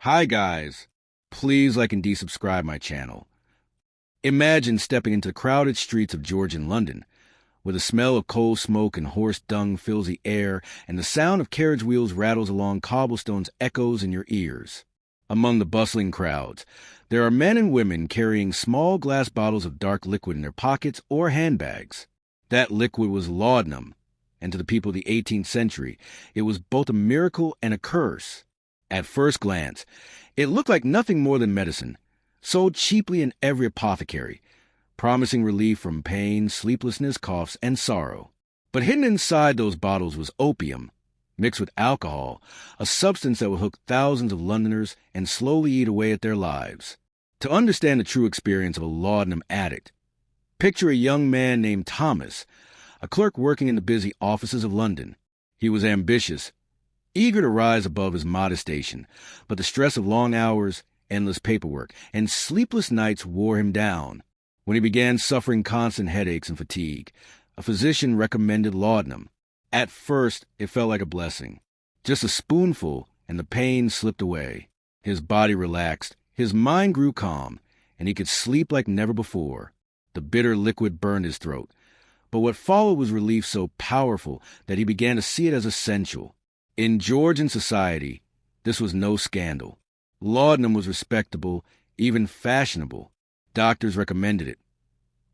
Hi guys, please like and desubscribe my channel. Imagine stepping into the crowded streets of Georgian London, where the smell of coal smoke and horse dung fills the air and the sound of carriage wheels rattles along cobblestones echoes in your ears. Among the bustling crowds, there are men and women carrying small glass bottles of dark liquid in their pockets or handbags. That liquid was laudanum, and to the people of the 18th century, it was both a miracle and a curse. At first glance, it looked like nothing more than medicine, sold cheaply in every apothecary, promising relief from pain, sleeplessness, coughs, and sorrow. But hidden inside those bottles was opium, mixed with alcohol, a substance that would hook thousands of Londoners and slowly eat away at their lives. To understand the true experience of a laudanum addict, picture a young man named Thomas, a clerk working in the busy offices of London. He was ambitious, eager to rise above his modest station, but the stress of long hours, endless paperwork, and sleepless nights wore him down. When he began suffering constant headaches and fatigue, a physician recommended laudanum. At first, it felt like a blessing. Just a spoonful, and the pain slipped away. His body relaxed, his mind grew calm, and he could sleep like never before. The bitter liquid burned his throat, but what followed was relief so powerful that he began to see it as essential. In Georgian society, this was no scandal. Laudanum was respectable, even fashionable. Doctors recommended it.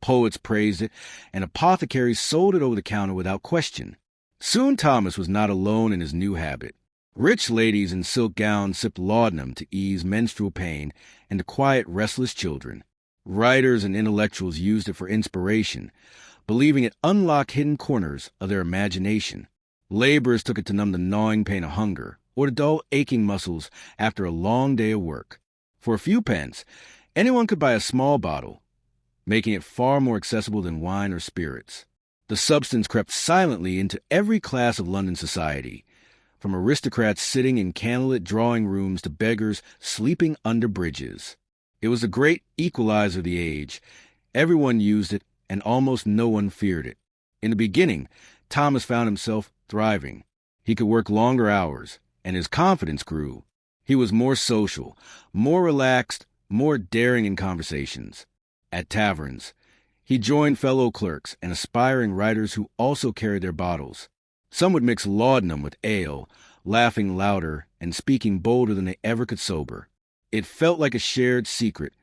Poets praised it, and apothecaries sold it over the counter without question. Soon Thomas was not alone in his new habit. Rich ladies in silk gowns sipped laudanum to ease menstrual pain and to quiet restless children. Writers and intellectuals used it for inspiration, believing it unlocked hidden corners of their imagination. Laborers took it to numb the gnawing pain of hunger or to dull aching muscles after a long day of work. For a few pence, anyone could buy a small bottle, making it far more accessible than wine or spirits. The substance crept silently into every class of London society, from aristocrats sitting in candlelit drawing rooms to beggars sleeping under bridges. It was the great equalizer of the age. Everyone used it, and almost no one feared it. In the beginning, Thomas found himself thriving. He could work longer hours, and his confidence grew. He was more social, more relaxed, more daring in conversations. At taverns, he joined fellow clerks and aspiring writers who also carried their bottles. Some would mix laudanum with ale, laughing louder and speaking bolder than they ever could sober. It felt like a shared secret,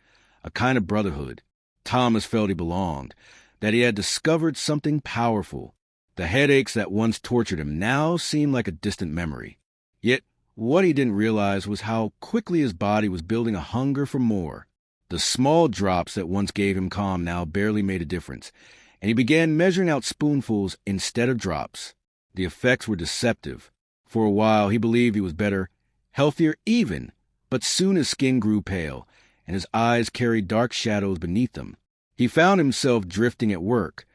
a kind of brotherhood. Thomas felt he belonged, that he had discovered something powerful. The headaches that once tortured him now seemed like a distant memory. Yet what he didn't realize was how quickly his body was building a hunger for more. The small drops that once gave him calm now barely made a difference, and he began measuring out spoonfuls instead of drops. The effects were deceptive. For a while he believed he was better, healthier even, but soon his skin grew pale, and his eyes carried dark shadows beneath them. He found himself drifting at work,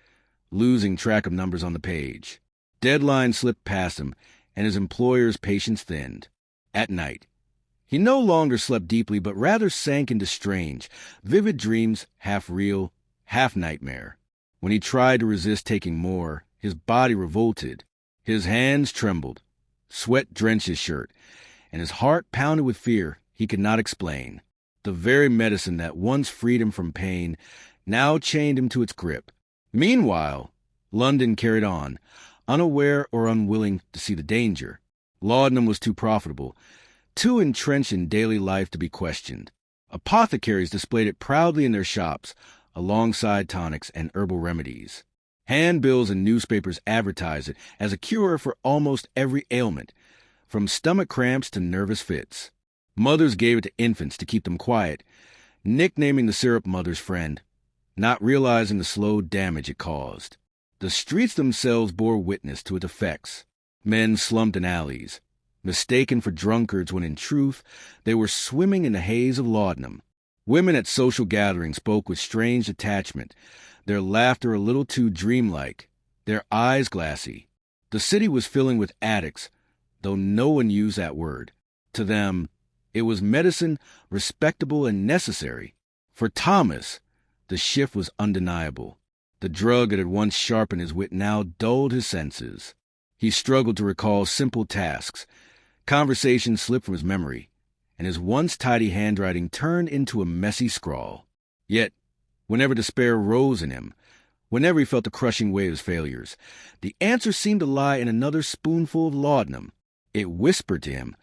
losing track of numbers on the page. Deadlines slipped past him, and his employer's patience thinned. At night, he no longer slept deeply, but rather sank into strange, vivid dreams, half real, half nightmare. When he tried to resist taking more, his body revolted. His hands trembled, sweat drenched his shirt, and his heart pounded with fear he could not explain. The very medicine that once freed him from pain now chained him to its grip. Meanwhile, London carried on, unaware or unwilling to see the danger. Laudanum was too profitable, too entrenched in daily life to be questioned. Apothecaries displayed it proudly in their shops, alongside tonics and herbal remedies. Handbills and newspapers advertised it as a cure for almost every ailment, from stomach cramps to nervous fits. Mothers gave it to infants to keep them quiet, nicknaming the syrup mother's friend, not realizing the slow damage it caused. The streets themselves bore witness to its effects. Men slumped in alleys, mistaken for drunkards when in truth they were swimming in the haze of laudanum. Women at social gatherings spoke with strange detachment, their laughter a little too dreamlike, their eyes glassy. The city was filling with addicts, though no one used that word. To them, it was medicine, respectable and necessary. For Thomas, the shift was undeniable. The drug that had once sharpened his wit now dulled his senses. He struggled to recall simple tasks. Conversations slipped from his memory, and his once tidy handwriting turned into a messy scrawl. Yet, whenever despair rose in him, whenever he felt the crushing weight of his failures, the answer seemed to lie in another spoonful of laudanum. It whispered to him,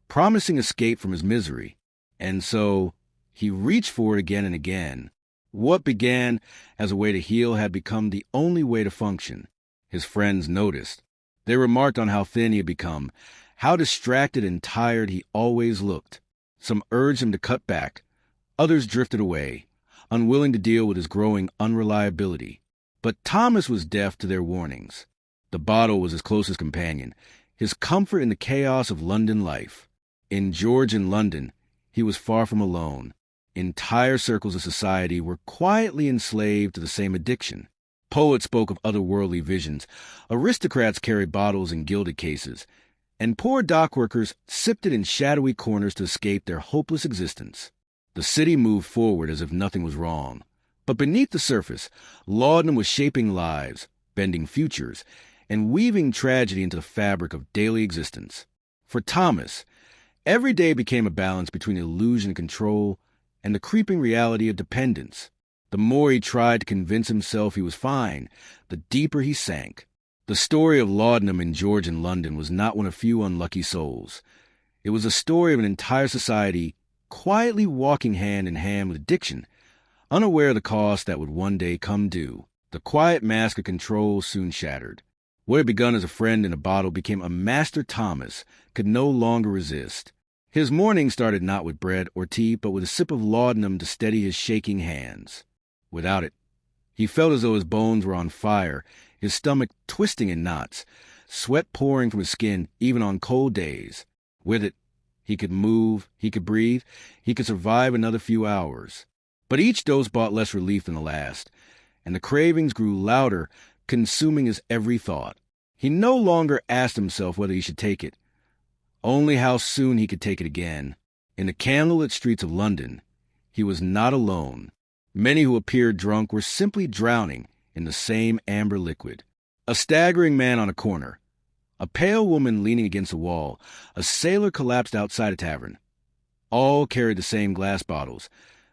promising escape from his misery. And so, he reached for it again and again. What began as a way to heal had become the only way to function. His friends noticed. They remarked on how thin he had become, how distracted and tired he always looked. Some urged him to cut back. Others drifted away, unwilling to deal with his growing unreliability. But Thomas was deaf to their warnings. The bottle was his closest companion, his comfort in the chaos of London life. In Georgian London, he was far from alone. Entire circles of society were quietly enslaved to the same addiction. Poets spoke of otherworldly visions, aristocrats carried bottles in gilded cases, and poor dockworkers sipped it in shadowy corners to escape their hopeless existence. The city moved forward as if nothing was wrong. But beneath the surface, laudanum was shaping lives, bending futures, and weaving tragedy into the fabric of daily existence. For Thomas, every day became a balance between illusion and control and the creeping reality of dependence. The more he tried to convince himself he was fine, the deeper he sank. The story of laudanum in Georgian London was not one of few unlucky souls. It was a story of an entire society quietly walking hand in hand with addiction, unaware of the cost that would one day come due. The quiet mask of control soon shattered. What had begun as a friend in a bottle became a master Thomas could no longer resist. His morning started not with bread or tea, but with a sip of laudanum to steady his shaking hands. Without it, he felt as though his bones were on fire, his stomach twisting in knots, sweat pouring from his skin even on cold days. With it, he could move, he could breathe, he could survive another few hours. But each dose brought less relief than the last, and the cravings grew louder, consuming his every thought. He no longer asked himself whether he should take it, only how soon he could take it again. In the candlelit streets of London, he was not alone. Many who appeared drunk were simply drowning in the same amber liquid. A staggering man on a corner, a pale woman leaning against a wall, a sailor collapsed outside a tavern. All carried the same glass bottles,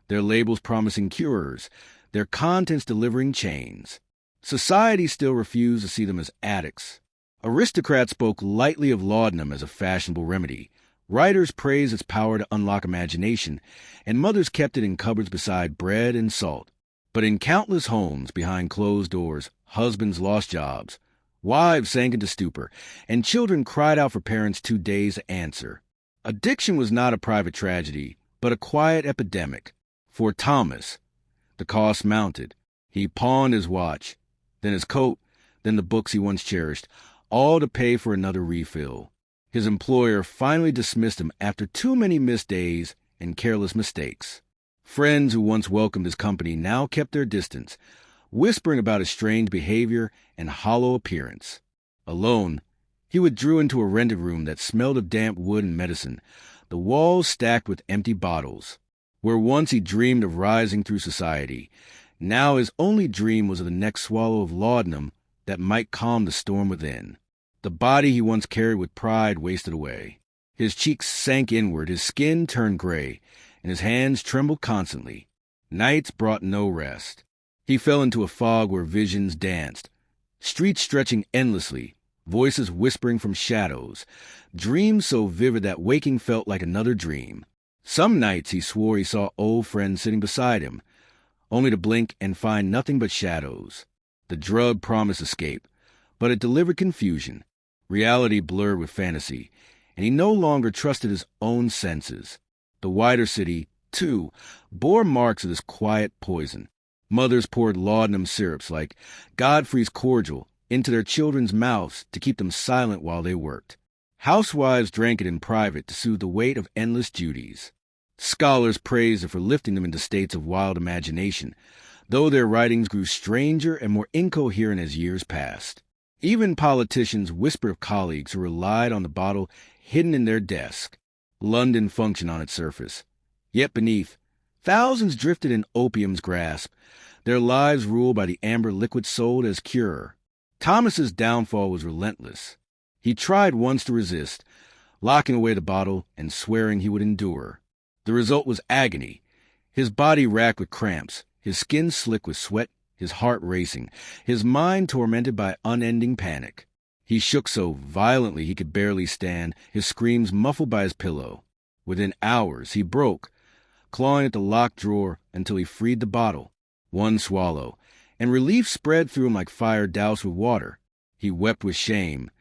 their labels promising cures, their contents delivering chains. Society still refused to see them as addicts. Aristocrats spoke lightly of laudanum as a fashionable remedy. Writers praised its power to unlock imagination, and mothers kept it in cupboards beside bread and salt. But in countless homes behind closed doors, husbands lost jobs, wives sank into stupor, and children cried out for parents too dazed to answer. Addiction was not a private tragedy, but a quiet epidemic. For Thomas, the cost mounted. He pawned his watch, then his coat, then the books he once cherished, all to pay for another refill. His employer finally dismissed him after too many missed days and careless mistakes. Friends who once welcomed his company now kept their distance, whispering about his strange behavior and hollow appearance. Alone, he withdrew into a rented room that smelled of damp wood and medicine, the walls stacked with empty bottles. Where once he dreamed of rising through society, now his only dream was of the next swallow of laudanum that might calm the storm within. The body he once carried with pride wasted away. His cheeks sank inward, his skin turned gray, and his hands trembled constantly. Nights brought no rest. He fell into a fog where visions danced, streets stretching endlessly, voices whispering from shadows, dreams so vivid that waking felt like another dream. Some nights he swore he saw old friends sitting beside him, only to blink and find nothing but shadows. The drug promised escape, but it delivered confusion. Reality blurred with fantasy, and he no longer trusted his own senses. The wider city, too, bore marks of this quiet poison. Mothers poured laudanum syrups like Godfrey's cordial into their children's mouths to keep them silent while they worked. Housewives drank it in private to soothe the weight of endless duties. Scholars praised it for lifting them into states of wild imagination, though their writings grew stranger and more incoherent as years passed. Even politicians whispered of colleagues who relied on the bottle hidden in their desk. London functioned on its surface. Yet beneath, thousands drifted in opium's grasp, their lives ruled by the amber liquid sold as cure. Thomas's downfall was relentless. He tried once to resist, locking away the bottle and swearing he would endure. The result was agony. His body racked with cramps, his skin slick with sweat, his heart racing, his mind tormented by unending panic. He shook so violently he could barely stand, his screams muffled by his pillow. Within hours, he broke, clawing at the locked drawer until he freed the bottle. One swallow, and relief spread through him like fire doused with water. He wept with shame,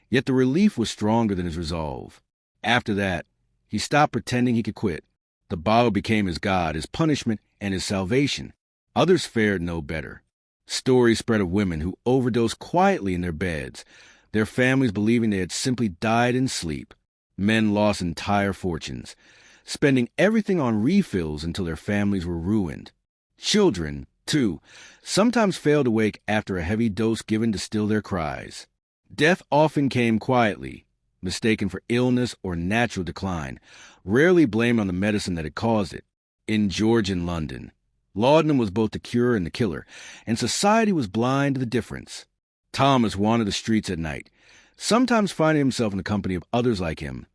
yet the relief was stronger than his resolve. After that, he stopped pretending he could quit. The bottle became his god, his punishment, and his salvation. Others fared no better. Stories spread of women who overdosed quietly in their beds, their families believing they had simply died in sleep. Men lost entire fortunes, spending everything on refills until their families were ruined. Children, too, sometimes failed to wake after a heavy dose given to still their cries. Death often came quietly, mistaken for illness or natural decline, rarely blamed on the medicine that had caused it. In Georgian London, laudanum was both the cure and the killer, and society was blind to the difference. Thomas wandered the streets at night, sometimes finding himself in the company of others like him.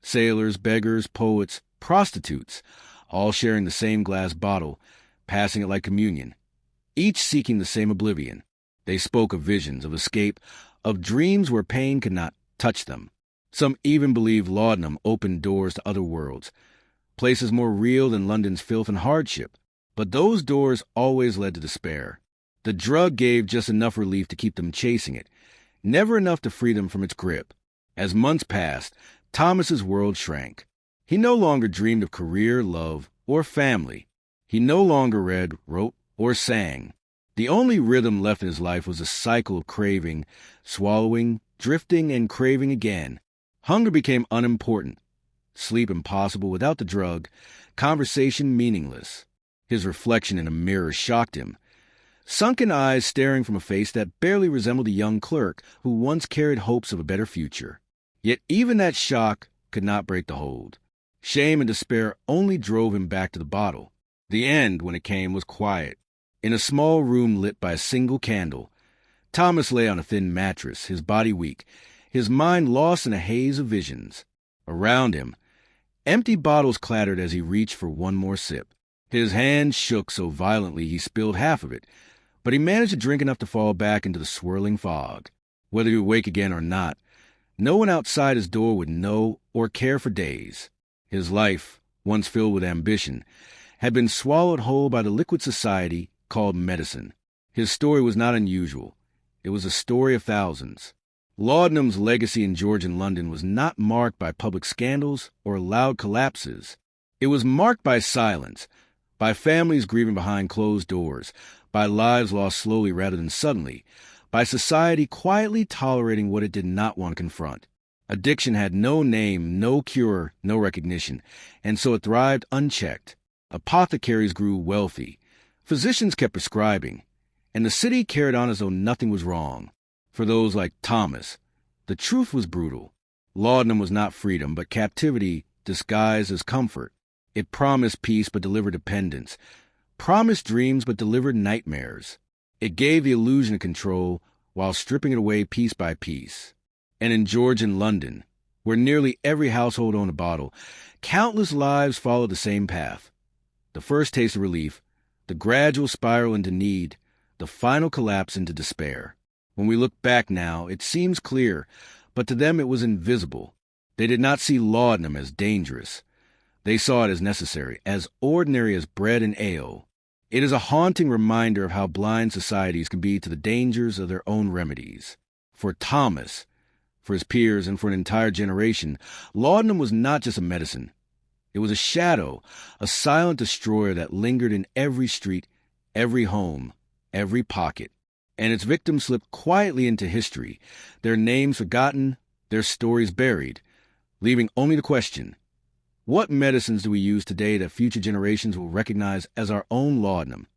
Sailors, beggars, poets, prostitutes, all sharing the same glass bottle, passing it like communion, each seeking the same oblivion. They spoke of visions, of escape, of dreams where pain could not touch them. Some even believed laudanum opened doors to other worlds, places more real than London's filth and hardship. But those doors always led to despair. The drug gave just enough relief to keep them chasing it, never enough to free them from its grip. As months passed, Thomas's world shrank. He no longer dreamed of career, love, or family. He no longer read, wrote, or sang. The only rhythm left in his life was a cycle of craving, swallowing, drifting, and craving again. Hunger became unimportant, sleep impossible without the drug, conversation meaningless. His reflection in a mirror shocked him. Sunken eyes staring from a face that barely resembled a young clerk who once carried hopes of a better future. Yet even that shock could not break the hold. Shame and despair only drove him back to the bottle. The end, when it came, was quiet. In a small room lit by a single candle, Thomas lay on a thin mattress, his body weak, his mind lost in a haze of visions. Around him, empty bottles clattered as he reached for one more sip. His hand shook so violently he spilled half of it, but he managed to drink enough to fall back into the swirling fog. Whether he would wake again or not, no one outside his door would know or care for days. His life, once filled with ambition, had been swallowed whole by the liquid society called medicine. His story was not unusual. It was a story of thousands. Laudanum's legacy in Georgian London was not marked by public scandals or loud collapses. It was marked by silence, by families grieving behind closed doors, by lives lost slowly rather than suddenly, by society quietly tolerating what it did not want to confront. Addiction had no name, no cure, no recognition, and so it thrived unchecked. Apothecaries grew wealthy. Physicians kept prescribing, and the city carried on as though nothing was wrong. For those like Thomas, the truth was brutal. Laudanum was not freedom, but captivity disguised as comfort. It promised peace but delivered dependence, promised dreams but delivered nightmares. It gave the illusion of control while stripping it away piece by piece. And in Georgian London, where nearly every household owned a bottle, countless lives followed the same path. The first taste of relief, the gradual spiral into need, the final collapse into despair. When we look back now, it seems clear, but to them it was invisible. They did not see laudanum as dangerous. They saw it as necessary, as ordinary as bread and ale. It is a haunting reminder of how blind societies can be to the dangers of their own remedies. For Thomas, for his peers, and for an entire generation, laudanum was not just a medicine. It was a shadow, a silent destroyer that lingered in every street, every home, every pocket. And its victims slipped quietly into history, their names forgotten, their stories buried, leaving only the question, what medicines do we use today that future generations will recognize as our own laudanum?